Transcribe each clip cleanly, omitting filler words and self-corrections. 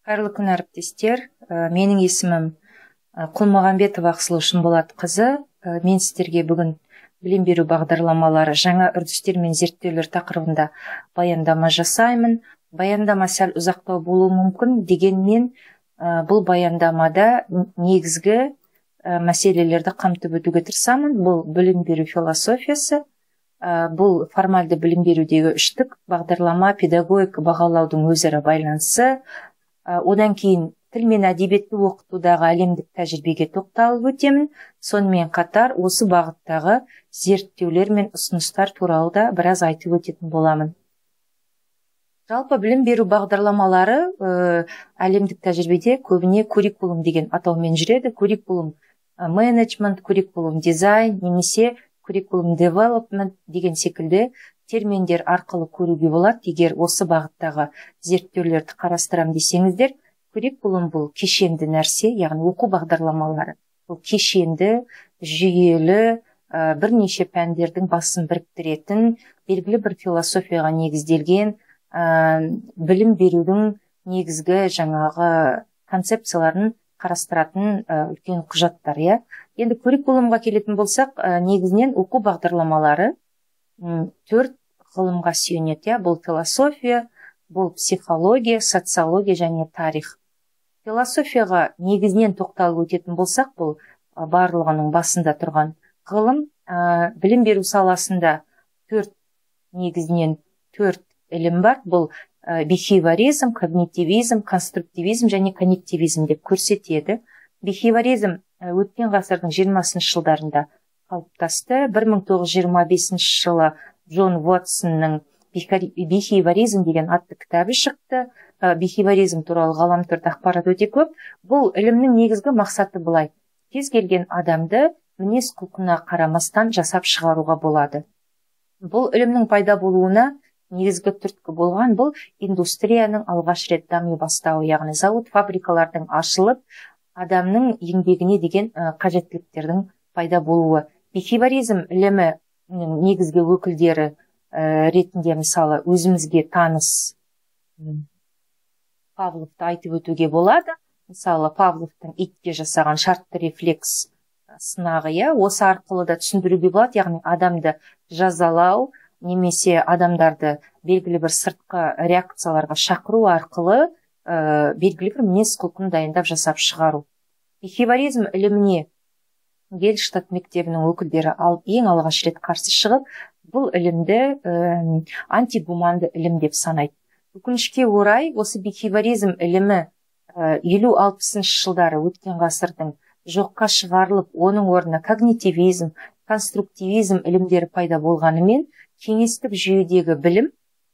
Қайырлы күн, әріптестер. Менің есімім Құлмағанбетова Ақсұлу Шынболатқызы. Мен сіздерге бүгін білім беру бағдарламалары жаңа үрдістер мен зерттеулер тақырыбында баяндама жасаймын. Баяндама сәл ұзақтау болуы мүмкін, дегенмен бұл баяндамада негізгі мәселелерді қамтып өтуге тырысамын. Бұл білім беру философиясы, бұл формальды білім берудегі үштік, бағдарлама, педагогика, бағалаудың өзара байланысы. Одан кейін тіл мен әдебиетті оқытудағы әлемдік тәжірибеге тоқталып өтемін. Сонымен қатар осы бағыттағы зерттеулер мен ұсыныстар туралы да біраз айтып өтетін боламын. Жалпы білім беру бағдарламалары әлемдік тәжірибеде көбіне curriculum деген атаумен жүреді. Curriculum management, curriculum design немесе curriculum development деген секілді терминдер арқылы көруге болады. Егер осы бағыттағы зерттеулерді қарастырам десеңіздер, curriculum бұл кешенді нәрсе, яғни оқу бағдарламалары. Бұл кешенді, жүйелі, бірнеше пәндердің басын біріктіретін, белгілі бір философияға негізделген, білім берудің негізгі жаңағы концепцияларын қарастыратын үлкен құжаттар. Енді curriculumға келетін болсақ, негізінен оқу бағдарламалары 4 ғылымға сүйенеді. Бұл философия, бұл психология, социология және тарих. Философияға негізінен тоқталып өтетін болсақ, бұл барлығының басында тұрған ғылым. Білім беру саласында негізінен 4 ілім бар. Бұл бихевиоризм, когнитивизм, конструктивизм және коннективизм деп көрсетеді. Бихевиоризм өткен ғасырдың 20-шы жылдарында қалыптасты. 1925 жылы Джон Уотсонның бихевиоризм деген атты кітабы шықты. Бихевиоризм туралы ғаламторда ақпарат өте көп. Бұл ілімнің негізгі мақсаты былай: кез келген адамды мінез құлқына қарамастан жасап шығаруға болады. Бұл ілімнің пайда болуына негізгі түрткі болған бұл индустрияның алғаш рет дами бастауы, яғни зауыт, фабрикалардың ашылып, адамның еңбегіне деген қажеттіліктердің пайда болуы. Бихевиоризм ілімі негізгі өкілдері ретінде мысалы өзімізге таныс Павловты айтып өтуге болады. Мысалы Павловтың итке жасаған шартты рефлекс сынағы, осы арқылы да түсіндіруге болады, яғни адамды жазалау немесе адамдарды белгілі бір сыртқы реакцияларға шақыру арқылы белгілі бір мінез құлқын дайындап жасап шығару. Бихевиоризм іліміне Гельштадт мектебінің өкілдері ең алғаш рет қарсы шығып, бұл ілімді антигуманды ілім деп санайды. Өкінішке орай, осы бихевиоризм ілімі 50-60 жылдары өткен ғасырдың жоққа шығарылып, оның орнына когнитивизм, конструктивизм ілімдері пайда болғанымен, кеңестік жүйедегі білім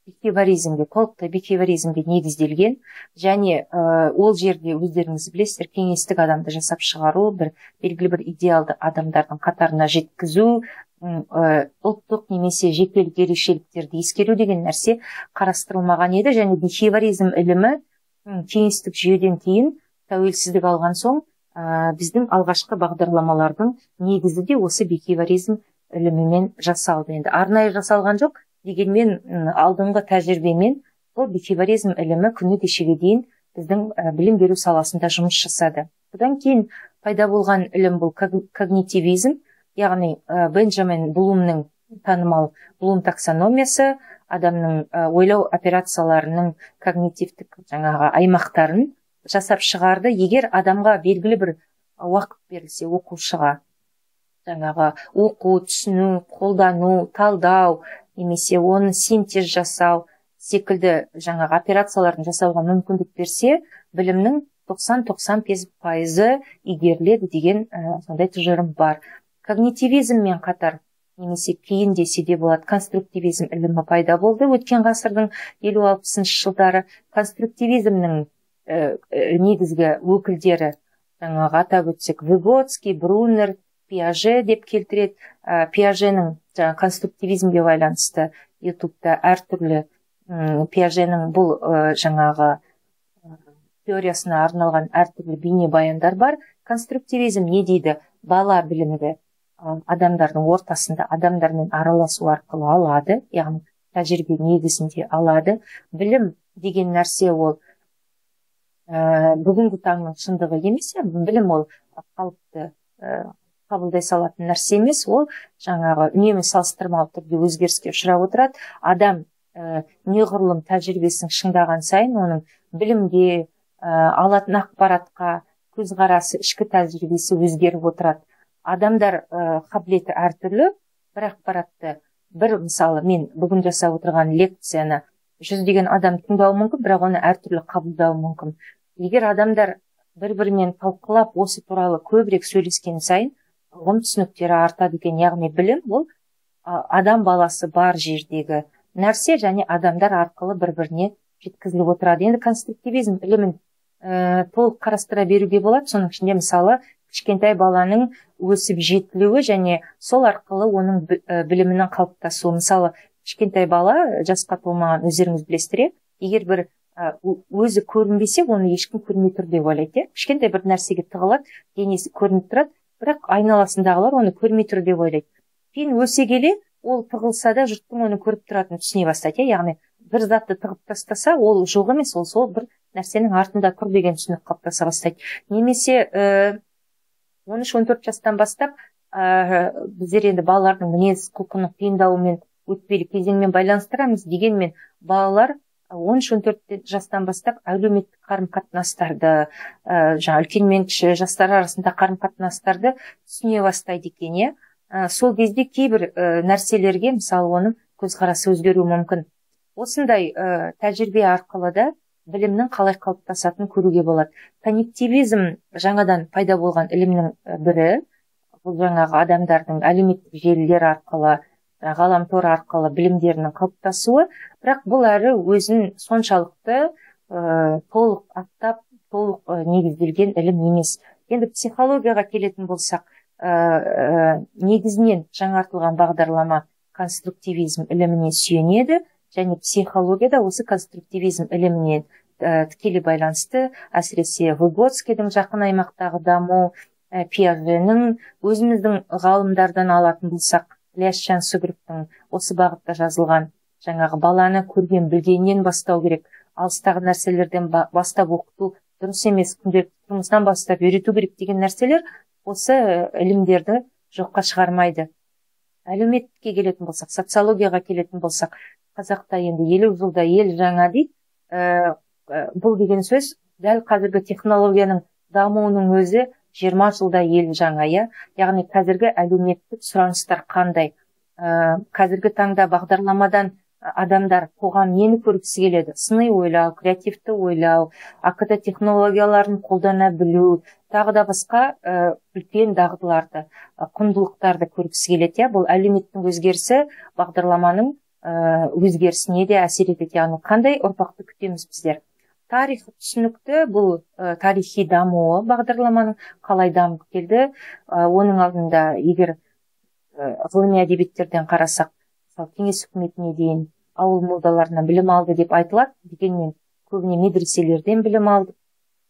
толықтай бихевиоризмге негізделген, және ол жерде өздеріңіз білесіздер, кеңестік адамды жасап шығару, белгілі бір идеалды адамдардың қатарына жеткізу, ұлттық немесе жекелік ерекшеліктерді ескеру деген нәрсе қарастырылмаған еді. Және бихевиоризм ілімі кеңестік жүйеден кейін тәуелсіздік алған соң біздің алғашқы бағдарламалардың негізі де осы бихевиоризм ілімімен жасалды. Енді арнайы жасалған жоқ, дегенмен алдыңғы тәжірибемен бұл бихевиоризм ілімі күні кешеге дейін біздің білім беру саласында жұмыс жасады. Бұдан кейін пайда болған ілім бұл когнитивизм, яғни Бенджамин Блумның танымал Блум таксономиясы адамның ойлау операцияларының когнитивтік аймақтарын жасап шығарды. Егер адамға белгілі бір уақыт берілсе, оқушыға оқу, түсіну, қолдану, талдау, немесе оны синтез жасау секілді операцияларын жасауға мүмкіндік берсе, білімнің 90-95% игеріледі деген сондай тұжырым бар. Когнитивизммен қатар, немесе кейін десе де болады, конструктивизм ілімі пайда болды. Өткен ғасырдың 50-60 жылдары конструктивизмнің негізгі өкілдері атап өтсек, Выготский, Брунер, Пиаже деп келтіреді. Пиаженің конструктивизмге байланысты ютубта әртүрлі Пиаженің бұл теориясына арналған әртүрлі бейне баяндар бар. Конструктивизм не дейді? Бала білімді адамдардың ортасында адамдармен араласу арқылы алады, яғни тәжірибе негізінде алады. Білім деген нәрсе ол бүгінгі таңның шындығы емес. Білім ол қалыпты қабылдай салатын нәрсе емес, ол жаңағы үнемі салыстырмалы түрде өзгеріске ұшырап отырады. Адам неғұрлым тәжірибесін шыңдаған сайын оның білімге, алатын ақпаратқа көзқарасы, ішкі тәжірибесі өзгеріп отырады. Адамдар қабілеті әртүрлі. Бір ақпаратты, мысалы мен бүгін жасап отырған лекцияны жүздеген адам тыңдауы мүмкін, бірақ оны әртүрлі қабылдауы мүмкін. Егер адамдар бір-бірімен талқылап осы туралы көбірек сөйлескен сайын ұғым түсініктері артады екен. Яғни білім ол адам баласы бар жердегі нәрсе және адамдар арқылы бір-біріне жеткізіліп отырады. Енді конструктивизм ілімін толық қарастыра беруге болады. Соның ішінде мысалы кішкентай баланың өсіп жетілуі және сол арқылы оның білімінің қалыптасуы. Мысалы кішкентай бала, жасқа толмаған, өздеріңіз білесіздер, егер бір өзі көрінбесе, оны ешкім көрмей тұр деп ойлайды. Кішкентай бір нәрсеге тығылады, денесі көрініп тұрады, бірақ айналасындағылар оны көрмей тұр деп ойлайды. Кейін өсе келе ол тығылса да жұрттың оны көріп тұратынын түсіне бастайды. Яғни бір затты тығып тастаса, ол жоқ емес, ол сол бір нәрсенің артында тұр деген түсінік қалыптаса бастайды. Немесе 13-14 жастан бастап біздер енді балалардың мінез құлқының қиындауымен өтпелі кезеңмен байланыстырамыз. Дегенмен балалар 13-14 жастан бастап әлеуметтік қарым-қатынастарды, үлкен мен кіші жастар арасында қарым-қатынастарды түсіне бастайды екен. Сол кезде кейбір нәрселерге, мысалы, оның көзқарасы өзгеруі мүмкін. Осындай тәжірибе арқылы да білімнің қалай қалыптасатынын көруге болады. Коннективизм жаңадан пайда болған ілімнің бірі. Бұл жаңағы адамдардың әлеуметтік желілер арқылы, ғаламтор арқылы білімдерінің қалыптасуы, бірақ бұл әрі өзін соншалықты толық аттап, толық негізделген ілім емес. Енді психологияға келетін болсақ, негізінен жаңартылған бағдарлама конструктивизм іліміне сүйенеді, және психологияда осы конструктивизм ілімінен тікелей байланысты, әсіресе Выготскийдің жақын аймақтағы даму, Пиаженің, өзіміздің ғалымдардан алатын болсақ, Ляшчан Сүгіровтің осы бағытта жазылған жаңағы баланы көрген білгеннен бастау керек, алыстағы нәрселерден бастап оқыту дұрыс емес, күнделікті тұрмыстан бастап үйрету керек деген нәрселер осы ілімдерді жоққа шығармайды. Әлеуметке келетін болсақ, социологияға келетін болсақ, қазақта енді 50 жылда ел жаңа дейді. Бұл деген сөз дәл қазіргі технологияның дамуының өзі 20 жылда ел жаңа. Яғни қазіргі әлеуметтік сұраныстар қандай? Қазіргі таңда бағдарламадан адамдар, қоғам нені көргісі келеді? Сыни ойлау, креативті ойлау, АКТ технологияларын қолдана білу, тағы да басқа үлкен дағдыларды, құндылықтарды көргісі келеді. Бұл әлеуметтің өзгерісі бағдарламаның өзгерісіне де әсер етеді. Яғни қандай ұрпақты күтеміз біздер? Тарих түсінікті, бұл тарихи дамуы бағдарламаның қалай дамып келді. Оның алдында егер ғылыми әдебиеттерден қарасақ, кеңес үкіметіне дейін ауыл молдаларынан білім алды деп айтылады. Дегенмен көбіне медреселерден білім алды.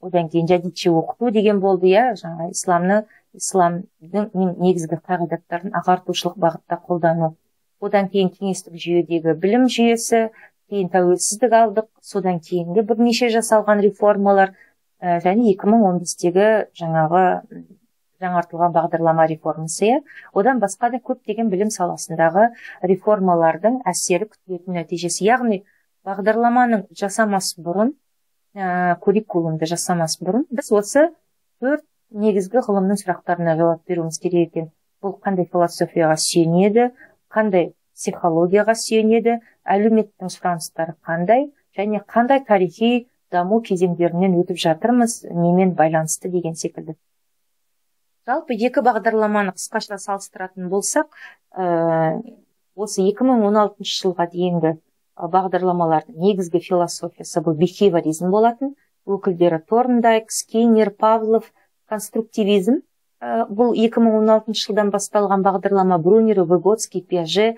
Одан кейін жәдитше оқыту деген болды. Жаңа исламның негізгі қағидаттарын ағартушылық бағытта қолдану. Одан кейін кеңестік жүйедегі білім жүйесі, кейін тәуелсіздік алдық, содан кейінгі бірнеше жасалған реформалар және 2015-тегі жаңартылған бағдарлама реформасы. Одан басқа да көптеген білім саласындағы реформалардың әсері күтілетін нәтижесі. Яғни бағдарламаның жасамас бұрын, curriculumды жасамас бұрын, біз осы 4 негізгі ғылымның сұрақтарына жауап беруіміз керек екен. Бұл қандай философияға сүйенеді, қандай психологияға сүйенеді, әлеуметтің сұраныстары қандай, және қандай тарихи даму кезеңдерінен өтіп жатырмыз, немен байланысты деген секілді. Жалпы екі бағдарламаны қысқаша салыстыратын болсақ, осы 2016 жылға дейінгі бағдарламалардың негізгі философиясы бұл бихевиоризм болатын. Өкілдері Торндайк, Скиннер, Павлов. Конструктивизм бұл 2016 жылдан басталған бағдарлама. Брунер, Выготский, Пиаже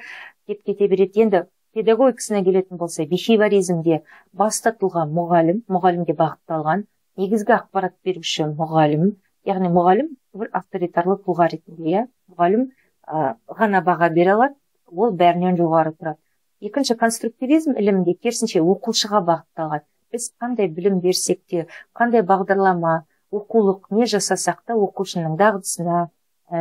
деп кете береді. Енді педагогикасына келетін болса, бихевиоризмде баста тұлға мұғалімге бағытталған, негізгі ақпарат беруші мұғалім. Яғни мұғалім бір авторитарлы тұлға ретінде, мұғалім ғана баға бере алады, ол бәрінен жоғары тұрады. Екінші, конструктивизм ілімінде керісінше оқушыға бағытталған. біз қандай білім берсек те, қандай бағдарлама, оқулық не жасасақ та оқушының дағдысына,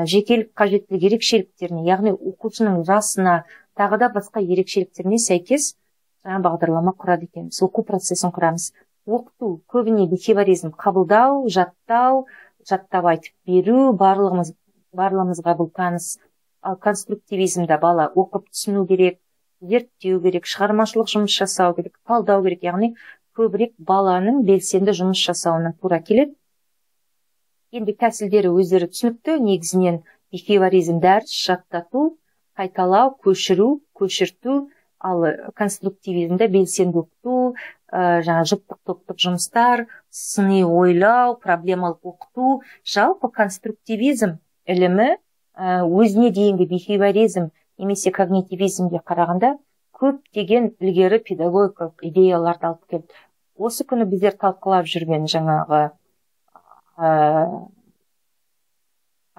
жекелік қажеттілік ерекшеліктеріне, яғни оқушының жасына, тағы да басқа ерекшеліктеріне сәйкес жаңа бағдарлама құрады екенбіз, оқу процесін құрамыз. Оқыту көбіне бихевиоризм, қабылдау, жаттап айтып беру, барлығымызға бұл таныс. Ал конструктивизмда бала оқып түсіну керек, зерттеу керек, шығармашылық жұмыс жасау керек, талдау керек, яғни көбірек баланың белсенді жұмыс жасауына тура келеді. Енді тәсілдері өздері түсінікті, негізінен бихевиоризм дәріс, жаттату, қайталау, көшірту, ал конструктивизмде белсенді оқыту, жаңа жұптық топтық жұмыстар, сыни ойлау, проблемалық оқыту. Жалпы конструктивизм ілімі өзіне дейінгі бихевиоризм немесе когнитивизмге қарағанда көптеген ілгері педагогикалық идеяларды алып келді. Осы күні біздер талқылап жүрген жаңағы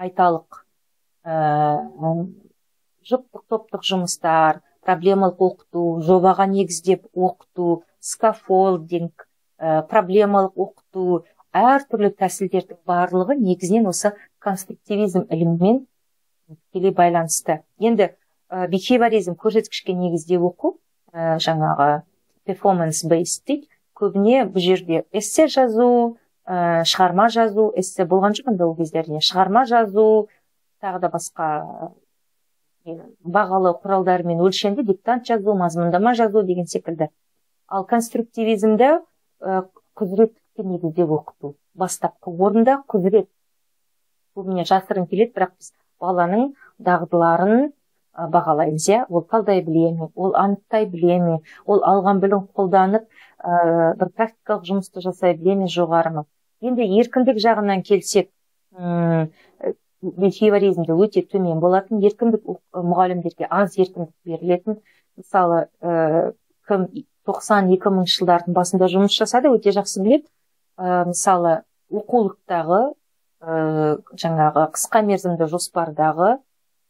айталық жұптық топтық жұмыстар, проблемалық оқыту, жобаға негіздеп оқыту, скафолдинг, проблемалық оқыту, әртүрлі тәсілдердің барлығы негізінен осы конструктивизм ілімімен тікелей байланысты. Енді бихевиоризм көрсеткішке негізде оқу, жаңағы performance based дейді. Көбіне бұл жерде эссе жазу, шығарма жазу, эссе болған жоқ ол кездерде, шығарма жазу, тағы да басқа бағалы құралдармен өлшемді диктант жазу, мазмұндама жазу деген секілді. Ал конструктивизмде құзыреттілікке негізде оқыту. Бастапқы орында құзырет. Көбіне жасырын келеді, бірақ біз баланың дағдыларын бағалаймыз, ол талдай біле ме, ол анықтай біле ме, ол алған білім қолданып бір практикалық жұмысты жасай біле ме, жоғары ма. Енді еркіндік жағынан келсек, бихевиоризмде өте төмен болатын, еркіндік мұғалімдерге аз еркіндік берілетін. Мысалы, кім 90-2000 жылдардың басында жұмыс жасады, өте жақсы біледі. Мысалы, оқулықтағы жаңағы қысқа мерзімді жоспардағы,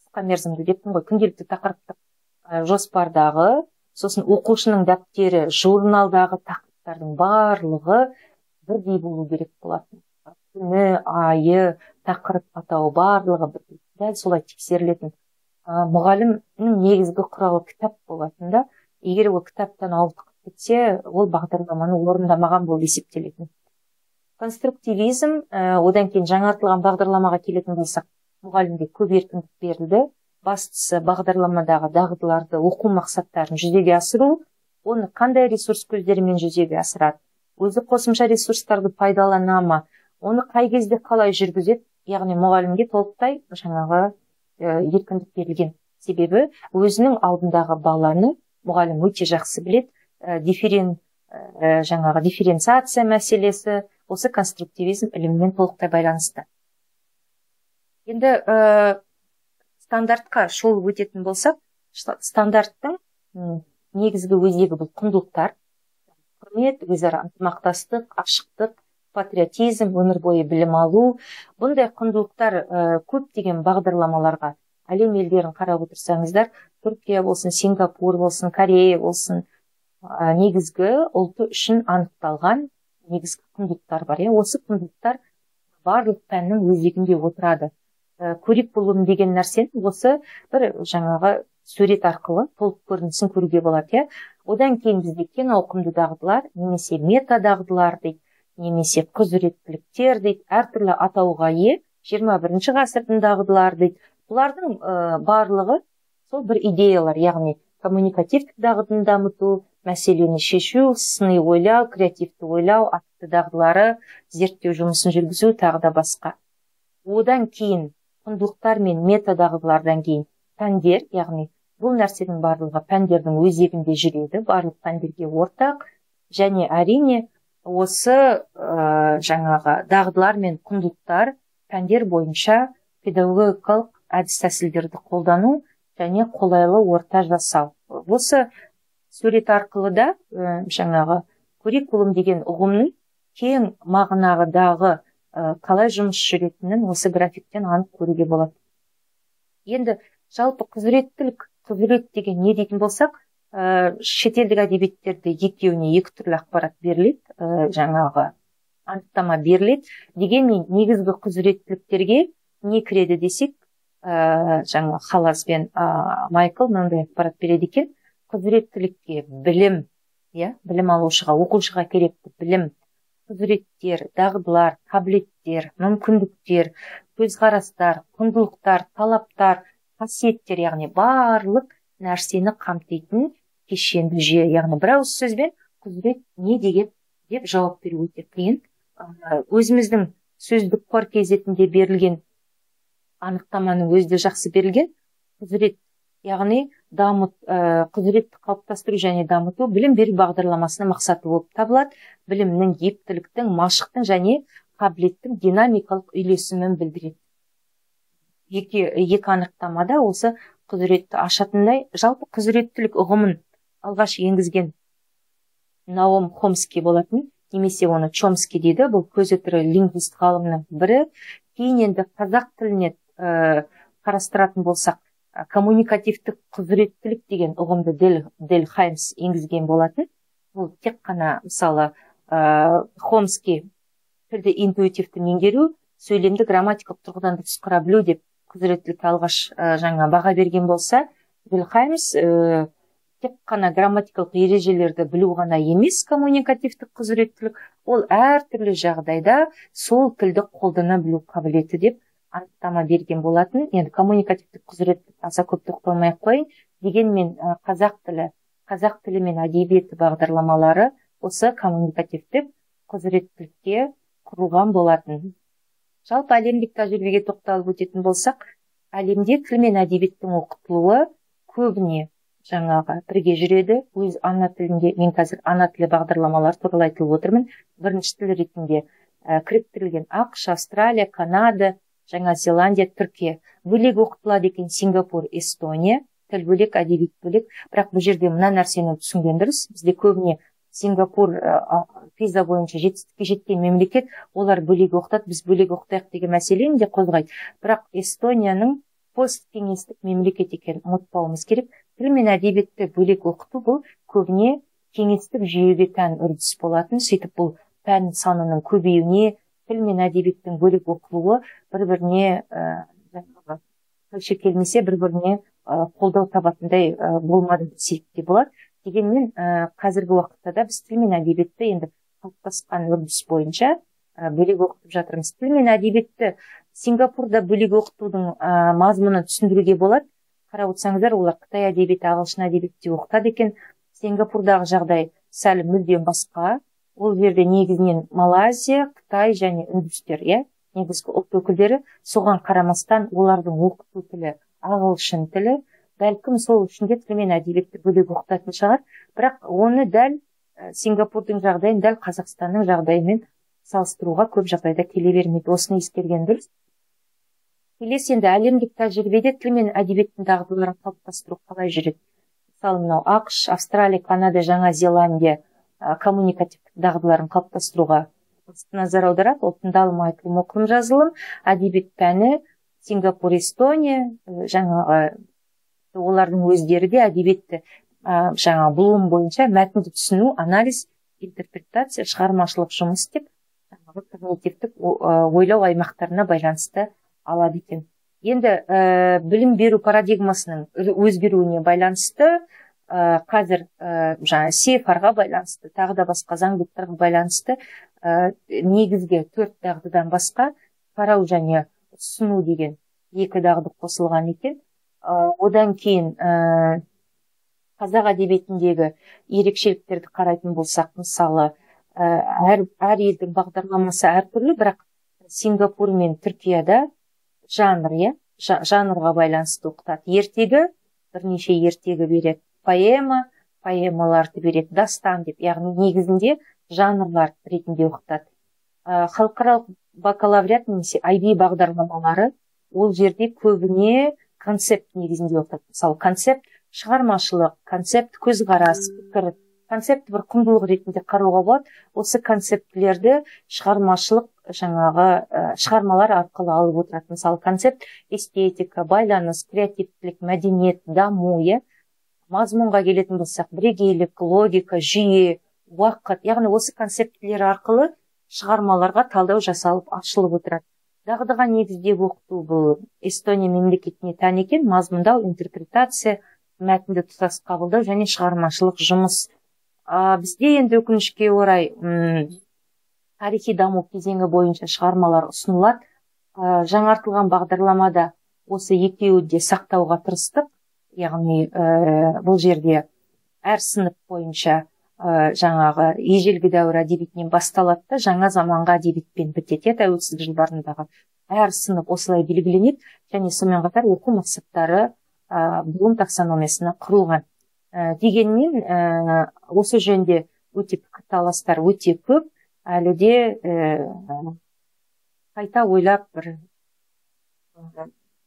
қысқа мерзімді деппін ғой, күнделікті тақырыптық жоспардағы, сосын оқушының дәптері, журналдағы тақырыптардың барлығы бірдей болу керек болатын. Күні, айы, тақырып атауы барлығы бірдей. Дәл солай тексерілетін. Мұғалімнің негізгі құралы кітап болатын да, егер ол кітаптан ауытқып кетсе, ол бағдарламаны орындамаған болып есептелетін. Конструктивизм, одан кейін жаңартылған бағдарламаға келетін болсақ, мұғалімге көп еркіндік берілді. Бастысы бағдарламадағы дағдыларды, оқу мақсаттарын жүзеге асыру, оны қандай ресурс көздерімен жүзеге асырады, өзі қосымша ресурстарды пайдалана ма, оны қай кезде қалай жүргізеді, яғни мұғалімге толықтай жаңағы еркіндік берілген. Себебі өзінің алдындағы баланы мұғалім өте жақсы біледі, дифференциация мәселесі осы конструктивизм ілімімен толықтай байланысты. Енді стандартқа шолып өтетін болсақ, стандарттың негізгі өзегі бұл құндылықтар, құрмет, өзара ынтымақтастық, ашықтық, патриотизм, өмір бойы білім алу. Бұндай құндылықтар көптеген бағдарламаларға, әлем елдерін қарап отырсаңыздар, Түркия болсын, Сингапур болсын, Корея болсын, негізгі ұлты үшін анықталған негізгі құндылықтар бар. Осы құндылықтар барлық пәннің өзегінде отырады. Curriculum деген нәрсені осы бір жаңағы сурет арқылы толық көрінісін көруге болады. Одан кейін бізде кең ауқымды дағдылар, немесе мета дағдылар дейді, немесе құзыреттіліктер дейді, әртүрлі атауға ие 21 ғасырдың дағдылар дейді. Бұлардың барлығы сол бір идеялар, яғни коммуникативтік дағдыны дамыту, мәселені шешу, сыни ойлау, креативті ойлау, атты дағдылары, зерттеу жұмысын жүргізу, тағы да басқа. Одан кейін құндылықтар мен мета дағдылардан кейін пәндер, яғни бұл нәрсенің барлығы пәндердің өзегінде жүреді, барлық пәндерге ортақ, және әрине осы жаңағы дағдылар мен құндылықтар пәндер бойынша педагогикалық әдіс тәсілдерді қолдану және қолайлы орта жасау. Осы сурет арқылы да жаңағы curriculum деген ұғымның кең мағынағыдағы қалай жұмыс жүретінін осы графиктен анық көруге болады. Енді жалпы құзыреттілік, құзырет деген не дейтін болсақ, шетелдік әдебиеттерде екеуіне екі түрлі ақпарат беріледі, жаңағы анықтама беріледі. Дегенмен негізгі құзыреттіліктерге не кіреді десек, жаңа Халас пен Майкл мынандай ақпарат береді екен. Құзыреттілікке білім, білім алушыға, оқушыға керекті білім, құзыреттер, дағдылар, қабілеттер, мүмкіндіктер, көзқарастар, құндылықтар, талаптар, қасиеттер, яғни барлық нәрсені қамтитын кешенді жүйе. Яғни бір ауыз сөзбен құзырет не деген деп жауап беру өте қиын. Өзіміздің сөздік қор кезетінде берілген анықтаманың өзі де жақсы берілген. Құзырет, яғни құзыретті қалыптастыру және дамыту білім беру бағдарламасының мақсаты болып табылады. Білімнің, ептіліктің, машықтың және қабілеттің динамикалық үйлесімін білдіреді. Екі анықтамада осы құзыретті ашатындай. Жалпы құзыреттілік ұғымын алғаш енгізген Наум Хомский болатын, немесе оны Чомский дейді. Бұл көзі тірі лингвист ғалымның бірі. Кейін енді қазақ тіліне қарастыратын болсақ, коммуникативтік құзыреттілік деген ұғымды Дель Хаймс енгізген болатын. Бұл тек қана мысалы Хомский тілді интуитивті меңгеру, сөйлемді грамматикалық тұрғыдан дұрыс құра білу деп құзыреттілікке алғаш жаңа баға берген болса, Дель Хаймс тек қана грамматикалық ережелерді білу ғана емес коммуникативтік құзыреттілік, ол әртүрлі жағдайда сол тілді қолдана білу қабілеті деп анықтама берген болатын. Енді коммуникативтік құзыреттілік аса көп тоқталмай қойын. Дегенмен қазақ тілі мен әдебиеті бағдарламалары осы коммуникативтік құзыреттілікке құрылған болатын. Жалпы әлемдік тәжірибеге тоқталып өтетін болсақ, әлемде тіл мен әдебиеттің оқытылуы көбіне жаңағы бірге жүреді. Өз ана тілінде, мен қазір ана тілі бағдарламалар туралы айтылып отырмын. Бірінші тіл ретінде кіріктірілген ақш, Австралия, Канада, Жаңа Зеландия, Түркия. Бөлек оқытылады екен Сингапур, Эстония. Тіл бөлек, әдебиет бөлек. Бірақ бұл жерде мына нәрсені түсінген дұрыс. Бізде көбіне Сингапур PISA бойынша жетістікке жеткен мемлекет, олар бөлек оқытады, біз бөлек оқытайық деген мәселені де қозғайды. Бірақ Эстонияның посткеңестік мемлекет екенін ұмытпауымыз керек. Тіл мен әдебиетті бөлек оқыту бұл көбіне кеңестік жүйеге тән үрдіс болатын. Сөйтіп бұл пән санының көбеюіне, тіл мен әдебиеттің бөлек оқылуы бір-біріне өлшеп келмесе, бір-біріне қолдау табатындай болмады десек те болады. Дегенмен қазіргі уақытта да біз тіл мен әдебиетті енді қалыптасқан үрдіс бойынша бөлек оқытып жатырмыз. Тіл мен әдебиетті Сингапурда бөлек оқытудың мазмұнын түсіндіруге болады. Қарап отырсаңыздар, олар Қытай әдебиеті, ағылшын әдебиетте оқытады екен. Сингапурдағы жағдай сәл мүлдем басқа. Ол жерде негізінен Малайзия, Қытай және үндістер, негізгі ұлт өкілдері. Соған қарамастан олардың оқыту тілі ағылшын тілі. Бәлкім сол үшін де тіл мен әдебиетті бөлек оқытатын шығар. Бірақ оны дәл Сингапурдың жағдайын, дәл Қазақстанның жағдайымен салыстыруға көп жағдайда келе бермейді. Осыны ескерген дұрыс. Келесі енді әлемдік тәжірибеде тіл мен әдебиеттің дағдыларын қалыптастыру қалай жүреді? Мысалы, мынау ақш, Австралия, Канада, Жаңа Зеландия коммуникативтік дағдыларын қалыптастыруға назар аударады. Ол тыңдалым, айтылым, оқылым, жазылым, әдебиет пәні, Сингапур, Эстония, жаңағы олардың өздері де әдебиетті жаңа бұлым бойынша мәтінді түсіну, анализ, интерпретация, шығармашылық жұмыс деп когнитивтік ойлау аймақтарына байланысты алады екен. Енді білім беру парадигмасының өзгеруіне байланысты қазір жаңа CFR-ға байланысты, тағы да басқа заңдылықтарға байланысты негізгі 4 дағдыдан басқа қарау және ұсыну деген 2 дағды қосылған екен. Одан кейін қазақ әдебиетіндегі ерекшеліктерді қарайтын болсақ, мысалы, әр елдің бағдарламасы әртүрлі, бірақ Сингапур мен Түркияда жанрға байланысты оқытады. Ертегі, бірнеше ертегі береді. Поэмаларды береді, дастан деп, яғни негізінде жанрлар ретінде оқытады. Халықаралық бакалавриат немесе IB бағдарламалары ол жерде көбіне концепт негізінде оқытады. Мысалы, концепт шығармашылық, концепт көзқарас, пікір, концепт бір құндылық ретінде қарауға болады. Осы концептілерді шығармашылық шығармалар арқылы алып отырады. Мысалы, концепт эстетика, байланыс, креативтілік, мәдениет, даму, мазмұнға келетін болсақ, бірегейлік, логика, жүйе, уақыт, яғни осы концептілер арқылы шығармаларға талдау жасалып ашылып отырады. Дағдыға негіздеп оқыту бұл Эстония мемлекетіне тән екен, мазмұндау, интерпретация, мәтінді тұтас қабылдау және шығармашылық жұмыс. Бізде енді өкінішке орай тарихи даму кезеңі бойынша шығармалар ұсынылады. Жаңартылған бағдарламада осы екеуі де сақтауға тырыстық. Яғни бұл жерде әр сынып бойынша жаңағы ежелгі дәуір әдебиетінен басталады да жаңа заманға әдебиетпен бітеді. Тәуелсіздік жылдарындағы әр сынып осылай белгіленеді және сонымен қатар оқу мақсаттары Блум таксономиясына құрылған. Дегенмен осы жөнде өте пікірталастар өте көп, әлі де қайта ойлап бір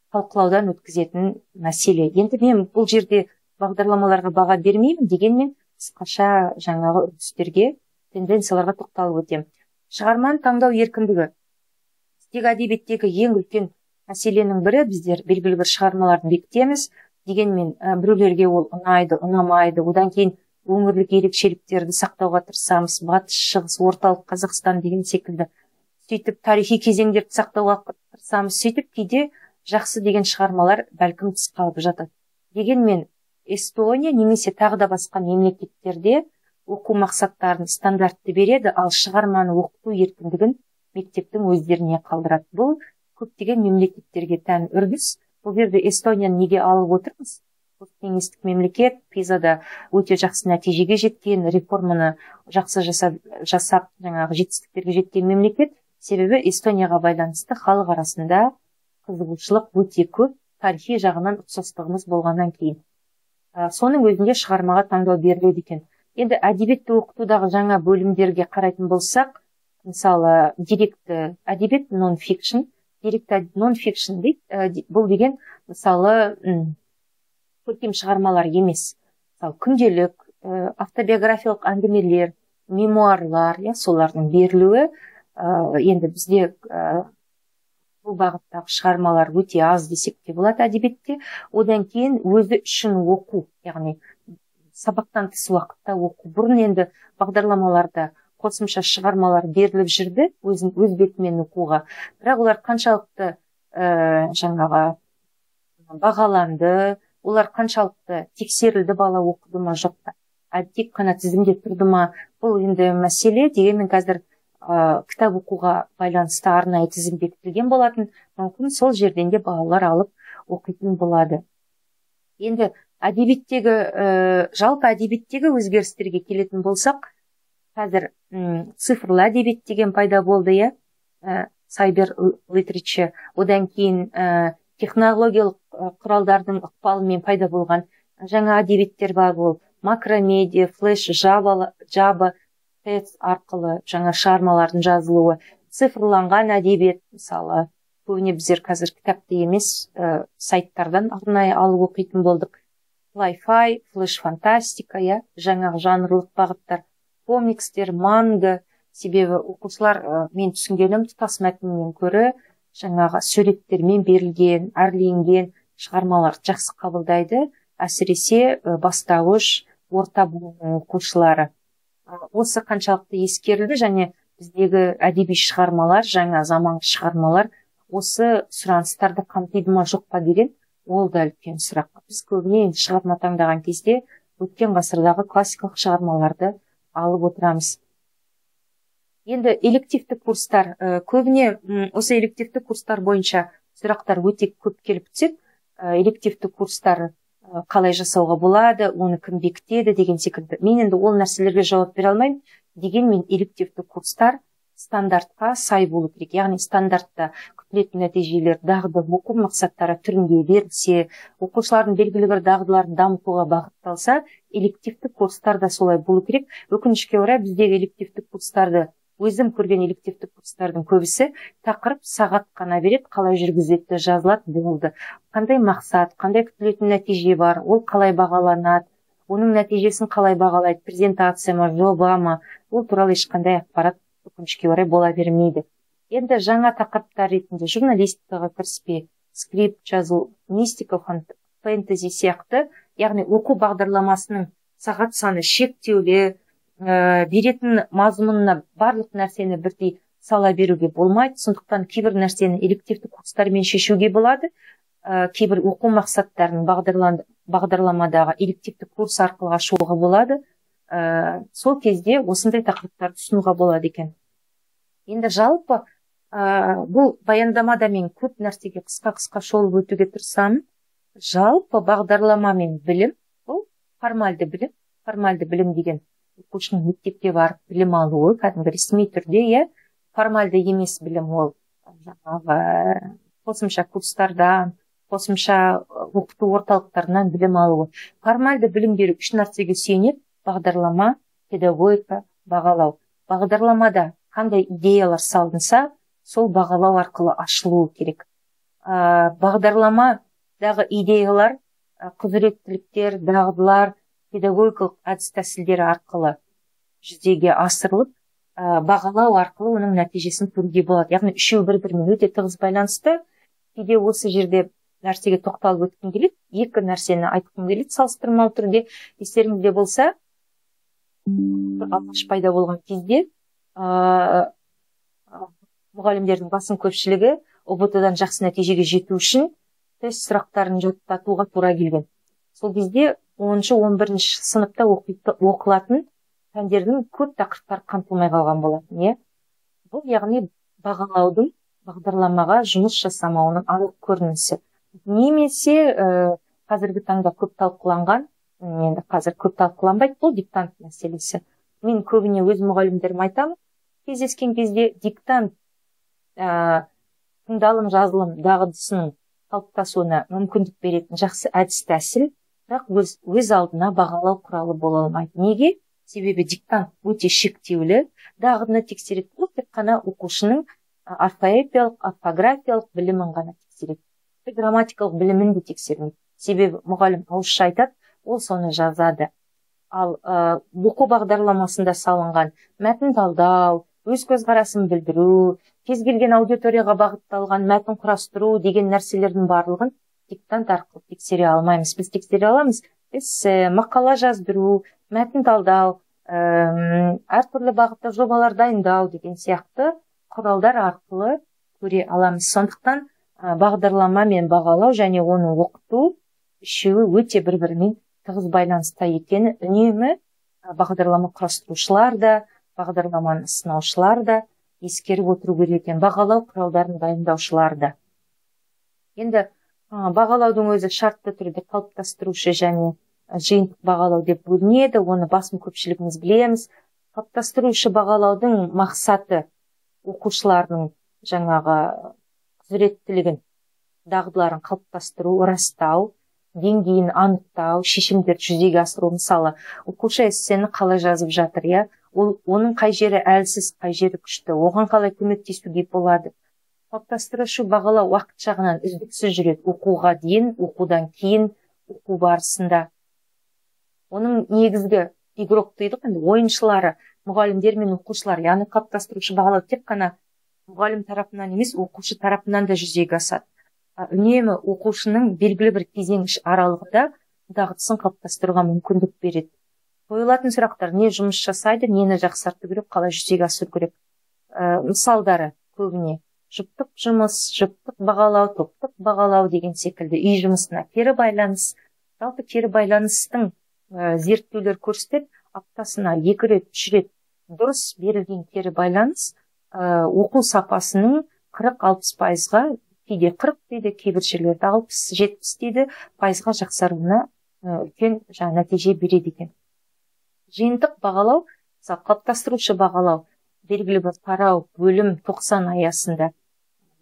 талқылаудан өткізетін мәселе. Енді мен бұл жерде бағдарламаларға баға бермеймін, дегенмен қысқаша жаңағы үрдістерге, тенденцияларға тоқталып өтемін. Шығарманы таңдау еркіндігі. Біздегі әдебиеттегі ең үлкен мәселенің бірі, біздер белгілі бір шығармаларды бекітеміз, дегенмен біреулерге ол ұнайды, ұнамайды, одан кейін өңірлік ерекшеліктерді сақтауға тырысамыз, батыс, шығыс, орталық Қазақстан деген секілді. Сөйтіп тарихи кезеңдерді сақтауға тырысамыз, сөйтіп кейде жақсы деген шығармалар бәлкім тыс қалып жатады. Дегенмен Эстония немесе тағы да басқа мемлекеттерде оқу мақсаттарын стандартты береді, ал шығарманы оқыту еркіндігін мектептің өздеріне қалдырады. Бұл көптеген мемлекеттерге тән үрдіс. Бұл жерде Эстонияны неге алып отырмыз? Кеңестік мемлекет, пизада өте жақсы нәтижеге жеткен, реформаны жақсы жасап, жаңағы жетістіктерге жеткен мемлекет. Себебі Эстонияға байланысты халық арасында қызығушылық өте көп, тарихи жағынан ұқсастығымыз болғаннан кейін. Соның өзінде шығармаға таңдау беріледі екен. Енді әдебиетті оқытудағы жаңа бөлімдерге қарайтын болсақ, мысалы, директі әдебиет нон-фикшн, директі нон-фикшн дейді, бұл деген мысалы көркем шығармалар емес. Мысалы, күнделік, автобиографиялық әңгімелер, мемуарлар, солардың берілуі, енді бізде бұл бағыттағы шығармалар өте аз десек те болады әдебиетте. Одан кейін өзі үшін оқу, яғни сабақтан тыс уақытта оқу. Бұрын енді бағдарламаларда қосымша шығармалар беріліп жүрді, өз бетімен оқуға. Бірақ олар қаншалықты жаңағы бағаланды, олар қаншалықты тексерілді, бала оқыды ма жоқ па, тек қана тізімде тұрды ма, бұл енді мәселе. Дегенмен қазір кітап оқуға байланысты арнайы тізім бекітілген болатын, мүмкін сол жерден де балалар алып оқитын болады. Енді жалпы әдебиеттегі өзгерістерге келетін болсақ, қазір цифрлы әдебиет деген пайда болды, сайбер литература, одан кейін технологиялық құралдардың ықпалымен пайда болған жаңа әдебиеттер бар. Ол макромедиа, флеш, жаба текст арқылы жаңа шығармалардың жазылуы, цифрланған әдебиет, мысалы, көбіне біздер қазір кітапты емес, сайттардан арнайы алып оқитын болдық. Лай-фай, флеш-фантастика, жаңағы жанрлық бағыттар, комикстер, манга. Себебі оқушылар, мен түсінгенім, тұтас мәтіннен көрі жаңағы суреттермен берілген, әрленген шығармалар жақсы қабылдайды, әсіресе бастауыш, орта буын оқушылары. Осы қаншалықты ескерілді және біздегі әдеби шығармалар, жаңа заманғы шығармалар осы сұраныстарды қамтиды ма жоқ па деген, ол да үлкен сұрақ. Біз көбіне шығарма таңдаған кезде өткен ғасырдағы классикалық шығармаларды алып отырамыз. Енді элективті курстар, көбіне осы элективті курстар бойынша сұрақтар өте көп келіп түседі. Элективті курстар қалай жасауға болады, оны кім бекітеді деген секілді. Мен енді ол нәрселерге жауап бере алмаймын. Дегенмен элективті курстар стандартқа сай болу керек. Яғни стандартта күтілетін нәтижелер дағды оқу мақсаттары түрінде берілсе, оқушылардың белгілі бір дағдыларын дамытуға бағытталса, элективті курстар да солай болу керек. Өкінішке орай біздегі элективті курстарды, өзім көрген элективті курстардың көбісі тақырып сағат қана береді, қалай жүргізіледі, жазылады, болды. Қандай мақсат, қандай күтілетін нәтиже бар, ол қалай бағаланады, оның нәтижесін қалай бағалайды, презентация ма, жоба ма, ол туралы ешқандай ақпарат өкінішке орай бола бермейді. Енді жаңа тақырыптар ретінде журналистикаға кіріспе, скрипт жазу, мистика, фэнтези сияқты яғни оқу бағдарламасының сағат саны шектеулі, беретін мазмұнына барлық нәрсені бірдей сала беруге болмайды. Сондықтан кейбір нәрсені элективті курстармен шешуге болады. Кейбір оқу мақсаттарын бағдарламадағы элективті курс арқылы ашуға болады. Сол кезде осындай тақырыптарды ұсынуға болады екен. Енді жалпы бұл баяндамада мен көп нәрсеге қысқа шолып өтуге тырысамын. Жалпы бағдарлама мен білім, бұл формальды білім. Формальды білім деген оқушының мектепке барып білім алуы, кәдімгі ресми түрде, формальды емес білім ол қосымша курстардан, қосымша оқыту орталықтарынан білім алуы. Формальды білім беру үш нәрсеге сүйенеді: бағдарлама, педагогика, бағалау. Бағдарламада қандай идеялар салынса, сол бағалау арқылы ашылуы керек. Бағдарламадағы идеялар, құзыреттіліктер, дағдылар, педагогикалық әдіс тәсілдері арқылы жүзеге асырылып, бағалау арқылы оның нәтижесін көруге болады. Яғни үшеуі бір-бірімен өте тығыз байланысты. Кейде осы жерде нәрсеге тоқталып өткім келеді, екі нәрсені айтқым келеді салыстырмалы түрде. Естеріңізде болса, алғаш пайда болған кезде мұғалімдердің басым көпшілігі ұбт-дан жақсы нәтижеге жету үшін тест сұрақтарын жаттатуға тура келген. Сол кезде 10-11 сыныпта оқылатын пәндердің көп тақырыптары қамтылмай қалған болатын. Бұл яғни бағалаудың бағдарламаға жұмыс жасамауының анық көрінісі. Немесе қазіргі таңда көп талқыланған, енді қазір көп талқыланбайды, бұл диктант мәселесі. Мен көбіне өз мұғалімдерім айтамын, кездескен кезде диктант тыңдалым жазылым дағдысының қалыптасуына мүмкіндік беретін жақсы әдіс тәсіл, бірақ өз алдына бағалау құралы бола алмайды. Неге? Себебі диктант өте шектеулі, дағдыны тексереді. Бұл тек қана оқушының орфоэпиялық, орфографиялық білімін ғана тексереді. Грамматикалық білімін де тексермейді. Себебі мұғалім ауызша айтады, ол соны жазады. Ал оқу бағдарламасында салынған мәтін талдау, өз көзқарасын білдіру, кез келген аудиторияға бағытталған мәтін құрастыру деген нәрселердің барлығын диктант арқылы тексере алмаймыз. Біз тексере аламыз. Мақала жаздыру, мәтін талдау, әртүрлі бағытта жобалар дайындау деген сияқты құралдар арқылы көре аламыз. Сондықтан бағдарлама мен бағалау және оны оқыту үшеуі өте бір-бірімен тығыз байланыста екені үнемі бағдарлама құрастырушылар да, бағдарламаны сынаушылар да ескеріп отыру керек екен. Бағалау құралдарын дайындаушылар да. Енді бағалаудың өзі шартты түрде қалыптастырушы және жиынтық бағалау деп бөлінеді. Оны басым көпшілігіміз білеміз. Қалыптастырушы бағалаудың мақсаты оқушылардың жаңағы құзыреттілігін, дағдыларын қалыптастыру, растау, деңгейін анықтау, шешімдерді жүзеге асыру. Мысалы, оқушы эссені қалай жазып жатыр, оның қай жері әлсіз, қай жері күшті, оған қалай көмектесуге болады. Қалыптастырушы бағалау уақыт жағынан үздіксіз жүреді. Оқуға дейін, оқудан кейін, оқу барысында. Оның негізгі игрок дейдік, ойыншылары, мұғалімдер мен оқушылар, яғни қалыптастырушы бағалау тек қана мұғалім тарапынан емес, оқушы тарапынан да жүзеге асады. Үнемі оқушының белгілі бір кезең аралығында дағдысын қалыптастыруға мүмкіндік береді. Қойылатын сұрақтар: не жұмыс жасайды, нені жақсарту керек, қалай жүзеге асыру керек. Мысалдары көбіне жұптық жұмыс, жұптық бағалау, топтық бағалау деген секілді. Үй жұмысына кері байланыс. Жалпы кері байланыстың зерттеулер көрсетеді, аптасына 2 рет, 3 рет дұрыс берілген кері байланыс оқу сапасының 40-60%-ға, кейде 40 дейді, кейбір жерлерде 60-70 дейді, пайызға жақсаруына үлкен нәтиже береді екен. Жиынтық бағалау, қалыптастырушы бағалау, белгілі бір тарау, бөлім 90 аясында,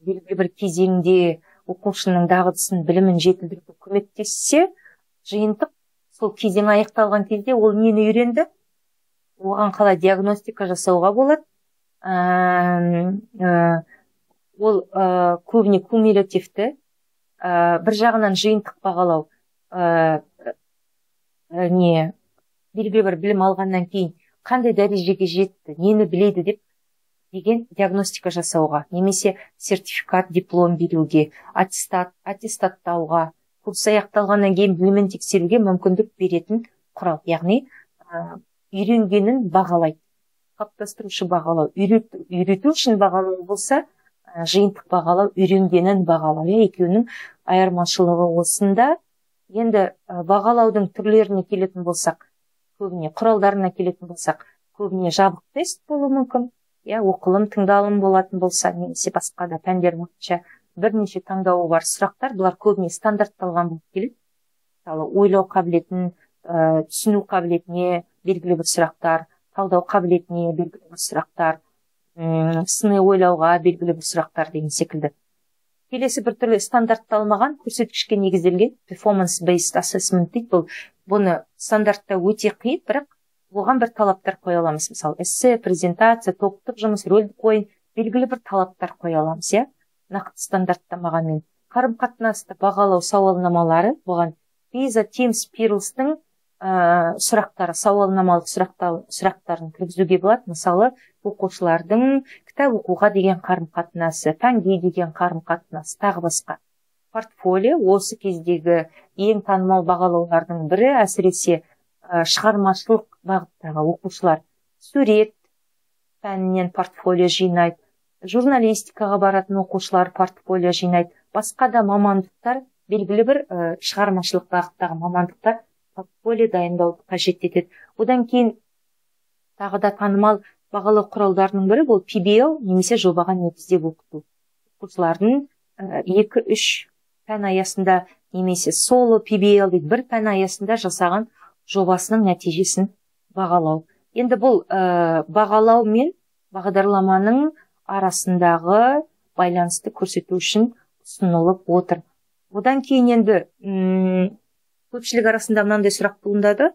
белгілі бір кезеңде оқушының дағдысын, білімін жетілдіруге көмектессе, жиынтық сол кезең аяқталған кезде ол нені үйренді, оған қалай диагностика жасауға болады. Ол көбіне кумулятивті, бір жағынан жиынтық бағалау, белгілі бір білім алғаннан кейін қандай дәрежеге жетті, нені біледі деген диагностика жасауға, немесе сертификат, диплом беруге, аттестаттауға, курс аяқталғаннан кейін білімін тексеруге мүмкіндік беретін құрал. Яғни үйренгенін бағалайды. Қалыптастырушы бағалау, үйрету үшін бағалау болса, жиынтық бағалау, үйренгенін бағалау. Екеуінің айырмашылығы осында. Енді бағалаудың түрлеріне келетін болсақ, көбіне құралдарына келетін болсақ, көбіне жабық тест болуы мүмкін. Оқылым, тыңдалым болатын болса, немесе басқа да пәндер бойынша бірнеше таңдауы бар сұрақтар, бұлар көбіне стандартталған болып келеді. Мысалы, ойлау қабілетін, түсіну қабілетіне белгілі бір сұрақтар, талдау қабілетіне белгілі бір сұрақтар, сыни ойлауға белгілі бір сұрақтар деген секілді. Келесі бір түрлі стандартталмаған, көрсеткішке негізделген performance-based assessment дейді. Бұны стандартта өте қиын, бірақ оған бір талаптар қоя аламыз. Мысалы, эссе, презентация, топтық жұмыс, рөлдік ойын, белгілі бір талаптар қоя аламыз, нақты стандарттамағанмен. Қарым-қатынасты бағалау сауалнамалары, бұған PISA, TIMSS, PIRLS-тың сұрақтары, сауалнамалық сұрақтарын кіргізуге болады. Мысалы, оқушылардың кітап оқуға деген қарым-қатынасы, пәнге деген қарым-қатынасы, тағы басқа. Портфолио осы кездегі ең танымал бағалаулардың бірі, әсіресе шығармашылық бағыттағы оқушылар сурет пәнінен портфолио жинайды, журналистикаға баратын оқушылар портфолио жинайды, басқа да мамандықтар, белгілі бір шығармашылық бағыттағы мамандықтар портфолио дайындауды қажет етеді. Одан кейін тағы да танымал бағалау құралдарының бірі бұл PBL, немесе жобаға негіздеп оқыту. Оқушылардың 2-3 пән аясында, немесе соло PBL дейді, бір пән аясында жасаған жобасының нәтижесін бағалау. Енді бұл бағалау мен бағдарламаның арасындағы байланысты көрсету үшін ұсынылып отыр. Одан кейін енді көпшілік арасында мынандай сұрақ туындады,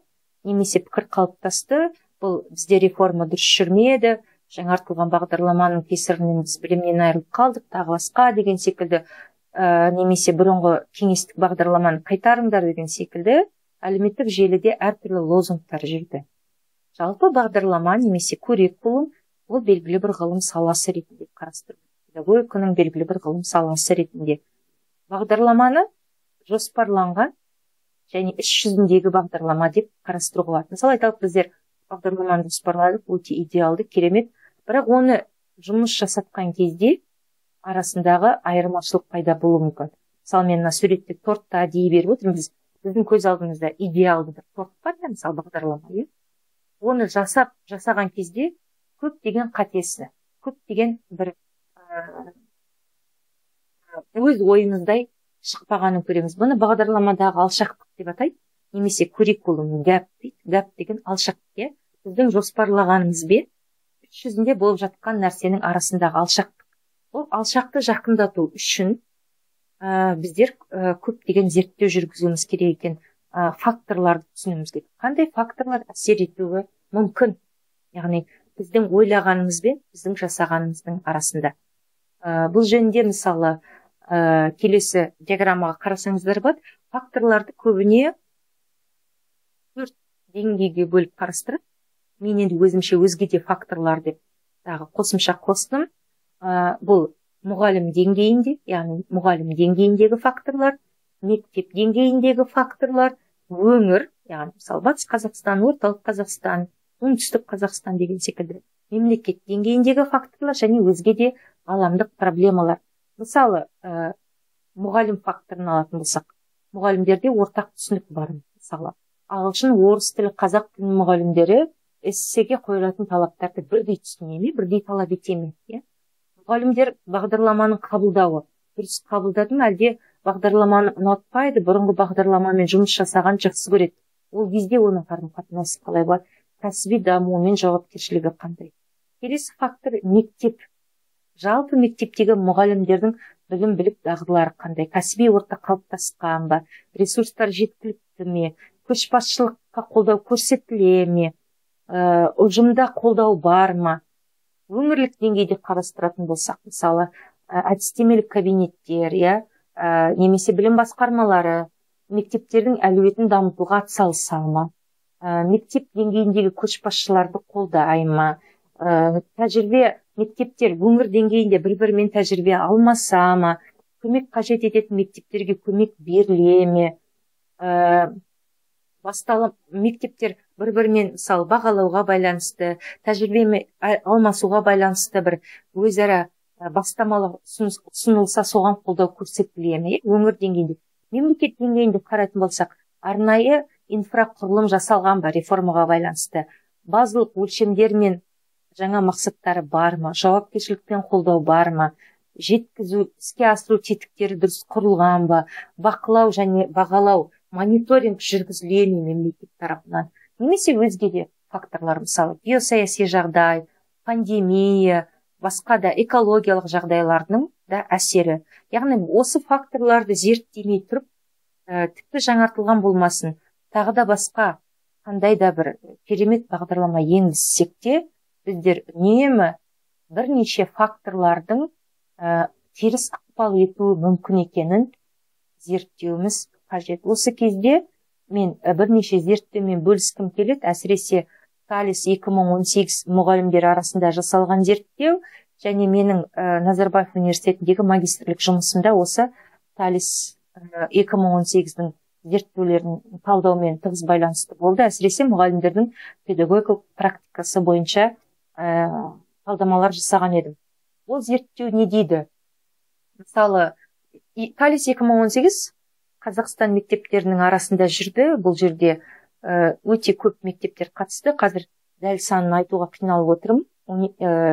немесе пікір қалыптасты. Бұл бізде реформа дұрыс жүрмеді, жаңартылған бағдарламаның кесірінен біз білімнен айырылып қалдық, тағы басқа деген секілді, немесе бұрынғы кеңестік бағдарламаны қайтарыңдар деген секілді әлеуметтік желіде әртүрлі лозунгтар жүрді. Жалпы бағдарлама немесе curriculum ол белгілі бір ғылым саласы ретінде қарастырылады. Педагогиканың белгілі бір ғылым саласы ретінде. Бағдарламаны жоспарланған және іс жүзіндегі бағдарлама деп қарастыруға болады. Мысалы, айталық біздер бағдарламаны жоспарладық, өте идеалды, керемет, бірақ оны жұмыс жасатқан кезде арасындағы айырмашылық пайда болуы мүмкін. Мысалы, мен мына суретте тортта дей беріп отырмын, біздің көз алдымызда идеалды бір торт бар, мысалы бағдарлама. Оны жасаған кезде көптеген қатесі, көптеген бір өз ойымыздай шықпағанын көреміз. Бұны бағдарламадағы алшақтық деп атайды, немесе curriculum gap дейді. Gap деген алшақтық. Біздің жоспарлағанымызбен іс жүзінде болып жатқан нәрсенің арасындағы алшақтық. Ол алшақты жақындату үшін біздер көптеген зерттеу жүргізуіміз керек екен, факторларды түсінуіміз керек. Қандай факторлар әсер етуі мүмкін? Яғни біздің ойлағанымыз бен біздің жасағанымыздың арасында. Бұл жөнінде мысалы келесі диаграммаға қарасаңыздар болады, факторларды көбіне 4 деңгейге бөліп қарастырып, мен енді өзімше өзге де факторлар деп тағы қосымша қостым. Бұл мұғалім деңгейінде, яғни мұғалім деңгейіндегі факторлар, мектеп деңгейіндегі факторлар, өңір, яғни мысалы Батыс Қазақстан, Орталық Қазақстан, Оңтүстік Қазақстан деген секілді, мемлекет деңгейіндегі факторлар және өзге де ғаламдық проблемалар. Мысалы, мұғалім факторын алатын болсақ, мұғалімдерде ортақ түсінік бар. Мысалы, ағылшын, орыс тілі, қазақ тілі мұғалімдері эссеге қойылатын талаптарды бірдей түсіне ме, бірдей талап ете ме? Мұғалімдер бағдарламаның қабылдауы дұрыс қабылдады ма, әлде бағдарламаны ұнатпайды, бұрынғы бағдарламамен жұмыс жасаған жақсы көреді. Ол кезде оның қарым-қатынасы қалай болады? Кәсіби дамуы мен жауапкершілігі қандай? Келесі фактор мектеп. Жалпы мектептегі мұғалімдердің білім білік дағдылары қандай? Кәсіби орта қалыптасқан ба? Ресурстар жеткілікті ме? Көшбасшылыққа қолдау көрсетіле ме? Ұжымда қолдау бар ма? Өңірлік деңгейде қарастыратын болсақ, мысалы, әдістемелік кабинеттер, немесе білім басқармалары мектептердің әлеуетін дамытуға атсалыса ма? Мектеп деңгейіндегі көшбасшыларды қолдай ма? Тәжірибе мектептер өңір деңгейінде бір-бірімен тәжірибе алмаса ма? көмек қажет ететін мектептерге көмек беріле ме, мектептер бір-бірімен мысалы бағалауға байланысты, тәжірибе алмасуға байланысты бір өзара бастамалық ұсынылса соған қолдау көрсетіле ме? Өңір деңгейінде, мемлекет деңгейінде қарайтын болсақ, арнайы инфрақұрылым жасалған ба реформаға байланысты? Базалық өлшемдер мен жаңа мақсаттары бар ма? Жауапкершілікпен қолдау бар ма? Жеткізу, іске асыру тетіктері дұрыс құрылған ба? Бақылау және бағалау, мониторинг жүргізіле ме мемлекет тарапынан? Немесе өзге де факторлар, мысалы геосаяси жағдай, пандемия, басқа да экологиялық жағдайлардың да әсері. Яғни осы факторларды зерттемей тұрып, тіпті жаңартылған болмасын, тағы да басқа қандай да бір керемет бағдарлама енгізсек те, біздер үнемі бірнеше факторлардың теріс ықпал етуі мүмкін екенін зерттеуіміз қажет. Осы кезде мен бірнеше зерттеумен бөліскім келеді, әсіресе Талис 2018 мұғалімдер арасында жасалған зерттеу және менің Назарбаев университетіндегі магистрлік жұмысымда осы Талис 2018-дің зерттеулерін талдаумен тығыз байланысты болды. Әсіресе мұғалімдердің педагогикалық практикасы бойынша талдамалар жасаған едім. Ол зерттеу не дейді? Мысалы, Талис 2018 Қазақстан мектептерінің арасында жүрді. Бұл жерде өте көп мектептер қатысты. Қазір дәл санын айтуға қиналып отырмын.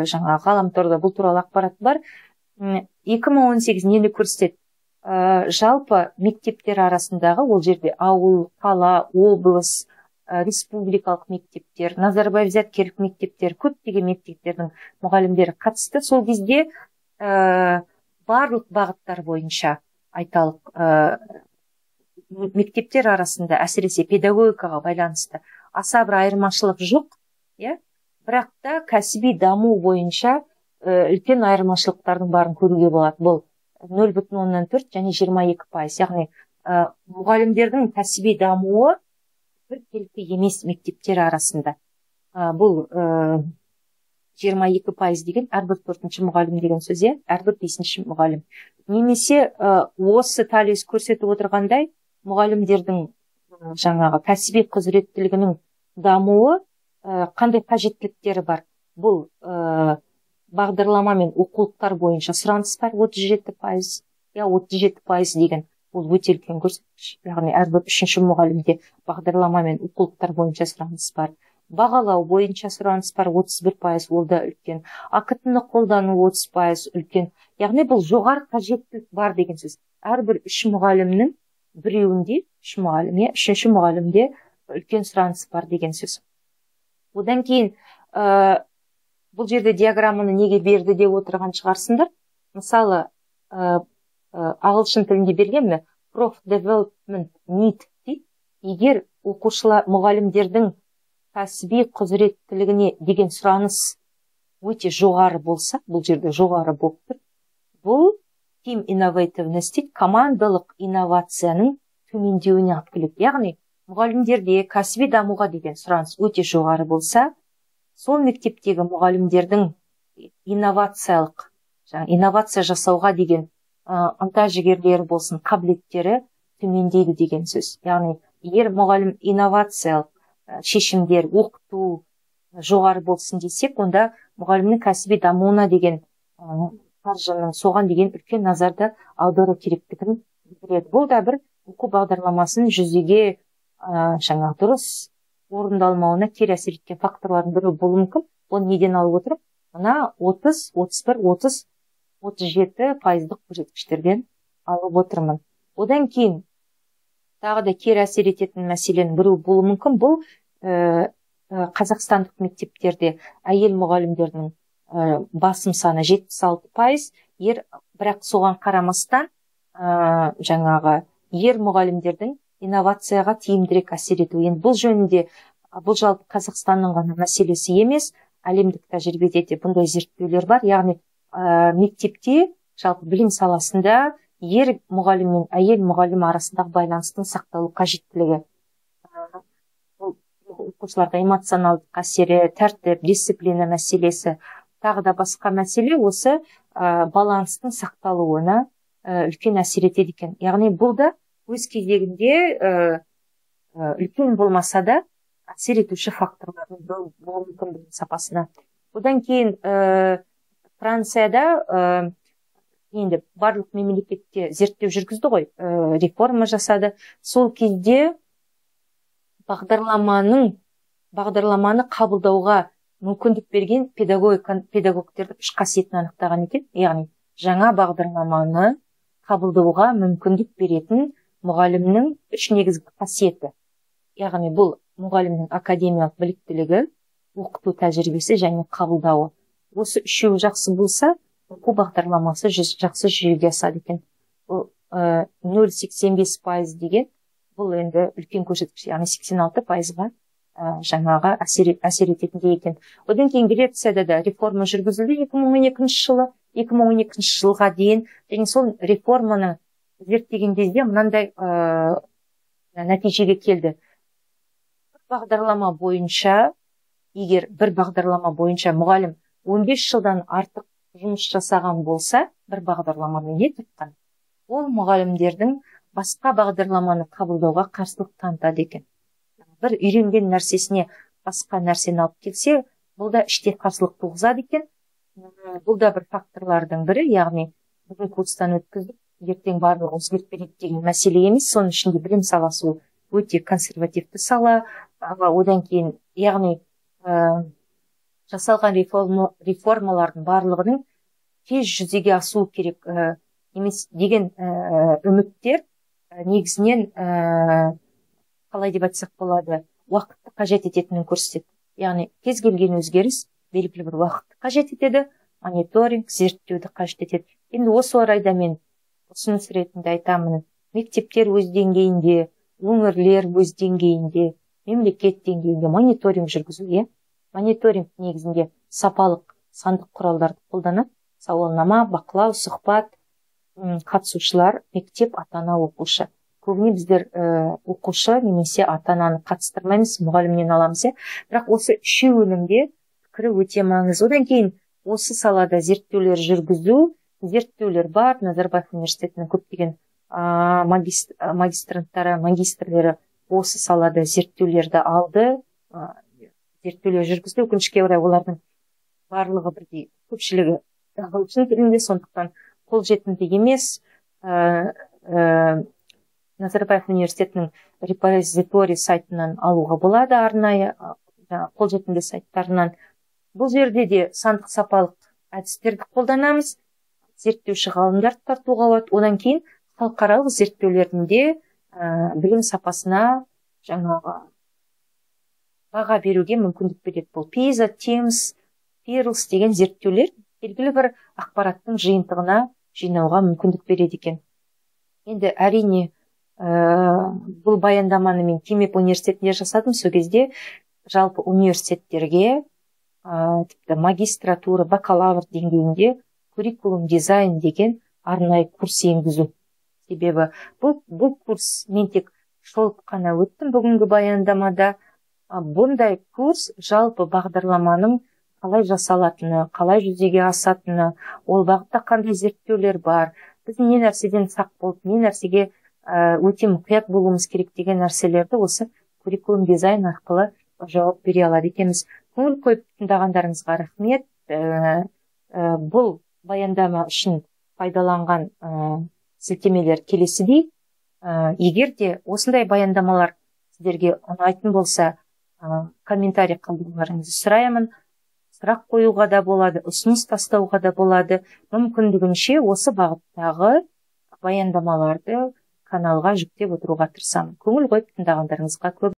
Жаңа ғаламторда бұл туралы ақпарат бар. 2018 нені көрсетеді? Жалпы мектептер арасындағы, ол жерде ауыл, қала, облыс, республикалық мектептер, Назарбаев зияткерлік мектептер, көптеген мектептердің мұғалімдері қатысты. Сол кезде барлық бағыттар бойынша айталық мектептер арасында, әсіресе педагогикаға байланысты аса бір айырмашылық жоқ, бірақ та кәсіби даму бойынша үлкен айырмашылықтардың барын көруге болады. Бұл 0,4 және 22%. Яғни мұғалімдердің кәсіби дамуы біркелкі емес мектептер арасында. Бұл 22% деген әрбір 4-ші мұғалім деген сөз, әрбір 5-ші мұғалім. Немесе осы Талис көрсетіп отырғандай, мұғалімдердің жаңағы кәсіби құзыреттілігінің дамуы қандай қажеттіліктері бар? Бұл бағдарлама мен оқулықтар бойынша сұраныс бар 37%, 37% деген бұл өте үлкен көрсеткіш. Яғни әрбір 3-ші мұғалімде бағдарлама мен оқулықтар бойынша сұраныс бар. Бағалау бойынша сұраныс бар 31%, ол да үлкен. АКТ-ны қолдану 30% үлкен. Яғни бұл жоғары қажеттілік бар деген сөз. Әрбір 3 мұғалімнің біреуінде, 3-ші мұғалімде үлкен сұраныс бар деген сөз. Одан кейін бұл жерде диаграмманы неге берді деп отырған шығарсыңдар. Мысалы, ағылшын тілінде берген ме? Prof Development Need дейді. Егер оқушылар, мұғалімдердің кәсіби құзыреттілігіне деген сұраныс өте жоғары болса, бұл жерде жоғары болып тұр. Бұл Team Innovativeness дейді, командалық инновацияның төмендеуіне алып келеді. Яғни, мұғалімдерде кәсіби дамуға деген сұраныс өте жоғары болса, сол мектептегі мұғалімдердің инновация жасауға деген ынта-жігерлері болсын, қабілеттері төмендейді деген сөз. Яғни, егер мұғалім инновациялық шешімдер, оқыту жоғары болсын десек, онда мұғалімнің кәсіби дамуына деген қаржының соған деген үлкен назарды аудару керектігін білдіреді. Бұл да бір оқу бағдарламасын жүзеге дұрыс орындалмауына кері әсер еткен факторлардың бірі болуы мүмкін. Оны неден алып отырып, мына 30, 31, 30, 37% көрсеткіштерден алып отырмын. Одан кейін тағы да кері әсер ететін мәселенің бірі болуы мүмкін. Бұл қазақстандық мектептерде әйел мұғалімдердің басым саны 76%, бірақ соған қарамастан ер мұғалімдердің инновацияға тиімдірек әсер ету. Енді бұл жөнінде, бұл жалпы Қазақстанның ғана мәселесі емес, әлемдік тәжірибеде де бұндай зерттеулер бар. Яғни мектепте жалпы білім саласында ер мұғалім мен әйел мұғалім арасындағы байланыстың сақталу қажеттілігі. Оқушыларға эмоционалдық әсері, тәртіп, дисциплина мәселесі, тағы да басқа мәселе осы баланстың сақталуына үлкен әсер етеді екен. Яғни бұл да өз кезегінде үлкен болмаса да әсер етуші факторлардың болуы мүмкін білім сапасына. Одан кейін Францияда енді барлық мемлекетте зерттеу жүргізді ғой, реформа жасады. Сол кезде бағдарламаны қабылдауға мүмкіндік берген педагогтердің үш қасиетін анықтаған екен. Яғни жаңа бағдарламаны қабылдауға мүмкіндік беретін мұғалімнің үш негізгі қасиеті. Яғни бұл мұғалімнің академиялық біліктілігі, оқыту тәжірибесі және қабылдауы. Осы үшеуі жақсы болса, оқу бағдарламасы жақсы жүзеге асады екен. Бұл 0,85% деген бұл енді үлкен көрсеткіш, яғни 86%-ға жаңаға әсер ететіндей екен. Одан кейін Грецияда да реформа жүргізілді 2012 жылға дейін. Және сол реформаны зерттеген кезде мынандай нәтижеге келді. Егер бір бағдарлама бойынша мұғалім 15 жылдан артық жұмыс жасаған болса, бір бағдарламамен етіпқан, ол мұғалімдердің басқа бағдарламаны қабылдауға қарсылық танытады екен. Бір үйренген нәрсесіне басқа нәрсені алып келсе, бұл да іште қарсылық туғызады екен. Бұл да бір факторлардың бірі, яғни бүгін курстан өткіздік, ертең барлығы өзгеріп береді деген мәселе емес. Соның ішінде білім саласы өте консервативті сала. Одан кейін, яғни жасалған реформалардың барлығының тез жүзеге асуы керек емес деген үміттер негізінен қалай деп айтсақ болады, уақытты қажет ететінін көрсетеді. Яғни кез келген өзгеріс белгілі бір уақытты қажет етеді, мониторинг, зерттеуді қажет етеді. Енді осы орайда мен ұсыныс ретінде айтамын, мектептер өз деңгейінде, өңірлер өз деңгейінде, мемлекет деңгейінде мониторинг жүргізуге. Мониторинг негізінде сапалық сандық құралдарды қолданып, сауалнама, бақылау, сұхбат, қатысушылар, мектеп, ата-ана, оқушы. Көбіне біздер оқушы немесе ата-ананы қатыстырмаймыз, мұғалімнен аламыз. Бірақ осы үшеуінің де пікірі өте маңызды. Одан кейін осы салада зерттеулер жүргізу, зерттеулер бар. Назарбаев университетінің көптеген магистранттары, магистрлері осы салада зерттеулерді алды, зерттеулер жүргізді. Өкінішке орай олардың барлығы бірдей, көпшілігі ағылшын тілінде, сондықтан қолжетімді емес. Назарбаев университетінің репозиторий сайтынан алуға болады, арнайы қолжетімді сайттарынан. Бұл жерде де сандық сапалық әдістерді қолданамыз, зерттеуші ғалымдарды тартуға болады. Одан кейін халықаралық зерттеулерінде білім сапасына жаңағы баға беруге мүмкіндік береді. Бұл PISA, TIMSS, PIRLS деген зерттеулер белгілі бір ақпараттың жиынтығына жинауға мүмкіндік береді екен. Енді әрине бұл баяндаманы мен Кимеп университетінде жасадым. Сол кезде жалпы университеттерге тіпті магистратура, бакалавр деңгейінде curriculum дизайн деген арнайы курс енгізу. Себебі бұл курс мен тек шолып қана өттім бүгінгі баяндамада. Бұндай курс жалпы бағдарламаның қалай жасалатыны, қалай жүзеге асатыны, ол бағытта қандай зерттеулер бар, біз не нәрседен сақ болып, не нәрсеге өте мұқият болуымыз керек деген нәрселерді осы curriculum дизайн арқылы жауап бере алады екенбіз. Көңіл қойып тыңдағандарыңызға рахмет. Бұл баяндама үшін пайдаланған сілтемелер келесідей. Егер де осындай баяндамалар сіздерге ұнайтын болса, комментарий қалдыруларыңызды сұраймын. Сұрақ қоюға да болады, ұсыныс тастауға да болады. Мүмкіндігінше осы бағыттағы баяндамаларды каналға жүктеп отыруға тырысамын. Көңіл қойып тыңдағандарыңызға көп